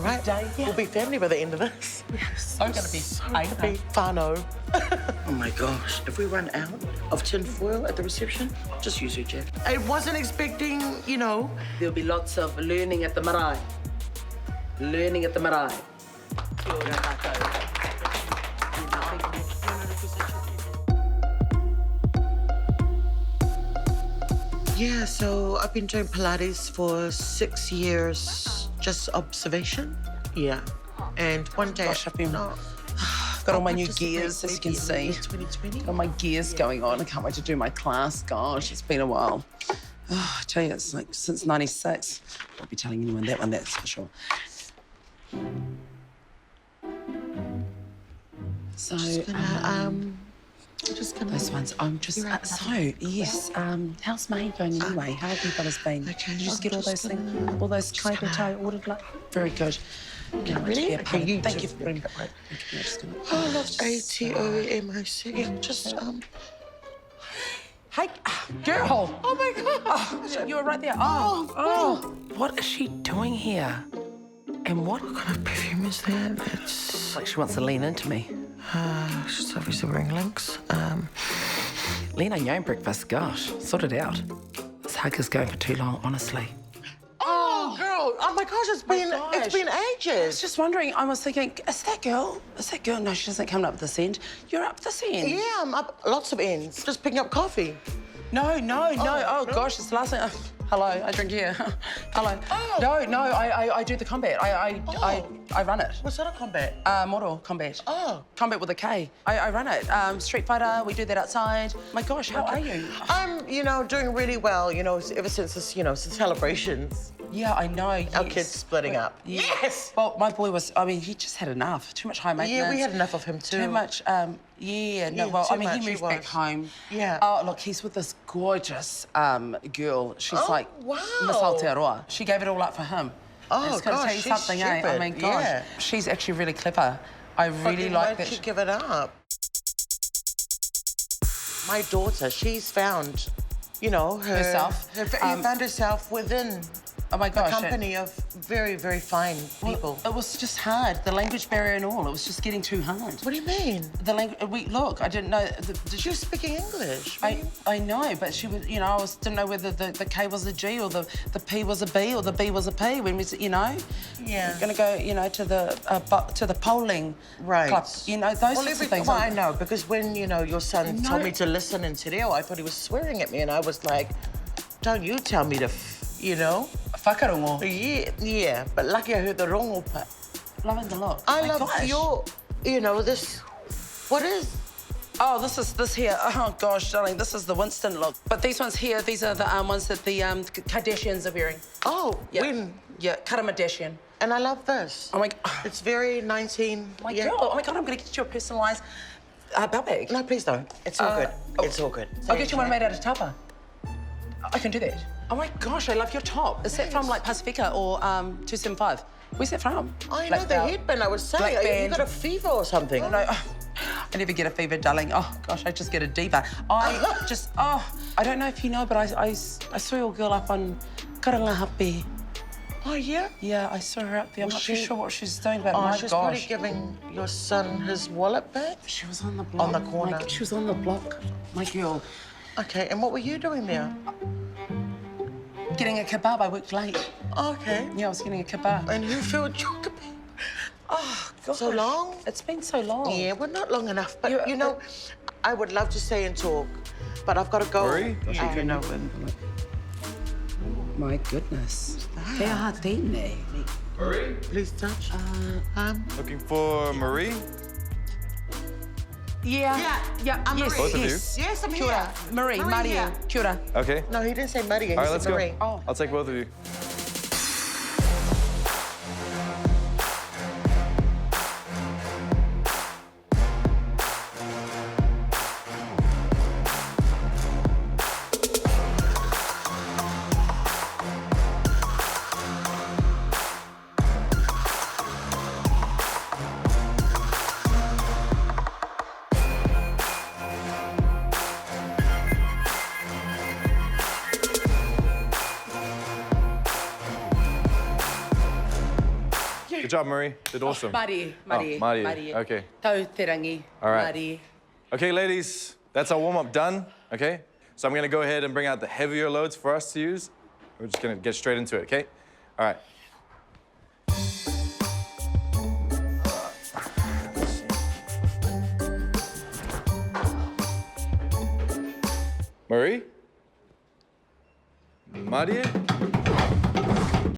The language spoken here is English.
right? We'll be family by the end of this. So gonna be whānau. Oh my gosh, if we run out of tin foil at the reception, just use your jacket. I wasn't expecting, you know. There'll be lots of learning at the marae. Learning at the marae. Yeah, so I've been doing Pilates for 6 years, just observation. Yeah. And one day... Gosh, I've been... Got all my new gears, as you can see. 2020. Got my gears going on. I can't wait to do my class. Gosh, it's been a while. Oh, I tell you, it's like since '96. I won't be telling anyone that one, that's for sure. So, those ones, I'm just... yes, how's May going anyway? How have you fellas been? Okay, Did you just get all those things, all those kai that I ordered? Like, very good. Okay, ready? Okay, you Thank you just for bringing that right. I'm just gonna... Oh, that's Aotearoa. Yeah, just, Hey, girl! Oh, my God. Oh, you were right there. Oh. What is she doing here? And what kind of perfume is that? It's like she wants to lean into me. She's obviously wearing links. Lean on your own breakfast, gosh, sort it out. This hug is going for too long, honestly. Oh, girl! Oh my gosh, it's been ages. I was just wondering. I was thinking, is that girl? Is that girl? No, she doesn't come up this end. You're up this end. Yeah, I'm up lots of ends. Just picking up coffee. No. Oh gosh, it's the last thing. Hello, I drink here. Hello. Oh. No, I do the combat. I run it. What sort of combat? Mortal combat. Oh. Combat with a K. I run it. Street Fighter, we do that outside. My gosh, how are you? I'm, doing really well, ever since this, since celebrations. Yeah, I know. Our kids splitting up. Yeah. Yes! Well, my boy was, he just had enough. Too much high maintenance. Yeah, we had enough of him too. Too much, he moved back home. Yeah. Oh, look, he's with this gorgeous girl. She's like wow. Miss Aotearoa. She gave it all up for him. Oh, it's gonna gosh, tell you she's something, eh? I stupid. mean, gosh. Yeah. She's actually really clever. I really like that. Why did she give it up? My daughter, she's found, herself. found herself within oh my gosh, a company of very, very fine people. It was just hard. The language barrier and all. It was just getting too hard. What do you mean? The language. Look, I didn't know. She was speaking English. I know, but she was. I didn't know whether the K was a G or the P was a B or the B was a P. When we, Yeah. We're going to go, to the polling right. club. Those sorts of things. Well, I know because when your son told me to listen in te reo, I thought he was swearing at me, and I was like, "Don't you tell me to, Whakarongo. Yeah, but lucky I heard the rongo part. Loving the look. I love your, this. What is? Oh, this here. Oh gosh, darling, this is the Winston look. But these ones here, these are the ones that the Kardashians are wearing. Oh, yeah. when? Yeah, Kardashian. And I love this. Oh my God. It's very 19. My girl. Oh my God, I'm gonna get you a personalised belt bag. No, please don't. It's all good. It's all good. I'll get you one made out of tapa. I can do that. Oh my gosh, I love your top. Is that from like Pacifica or 275? Where's that from? I know the headband. I was saying, you got a fever or something. Oh, no, I never get a fever, darling. Oh gosh, I just get a diva. I don't know if you know, but I saw your girl up on Karangahape. Oh, yeah? Yeah, I saw her up there. I'm not too sure what she's doing, but my she's gosh. probably giving your son his wallet back? She was on the block. On the corner. She was on the block, my girl. Okay, and what were you doing there? Getting a kebab. I worked late. Okay. Yeah, I was getting a kebab. And who filled your kebab? Oh, gosh. So long? It's been so long. Yeah, well, not long enough. But, I would love to stay and talk, but I've got to go. Hurry? My goodness. Marie? Please touch. Looking for Marie? Yeah. I'm Both of you? Yes, I'm Kia ora. here. Marie, Maria. Kia ora. Okay. No, he didn't say Maria. He All right, said let's Marie. go. Oh. I'll take both of you. Good job, Marie. Did awesome. Mari. Mari. Okay. Tau te rangi. All right. Mari. Okay, ladies, that's our warm-up done, okay? So I'm gonna go ahead and bring out the heavier loads for us to use. We're just gonna get straight into it, okay? All right. Marie? Marie?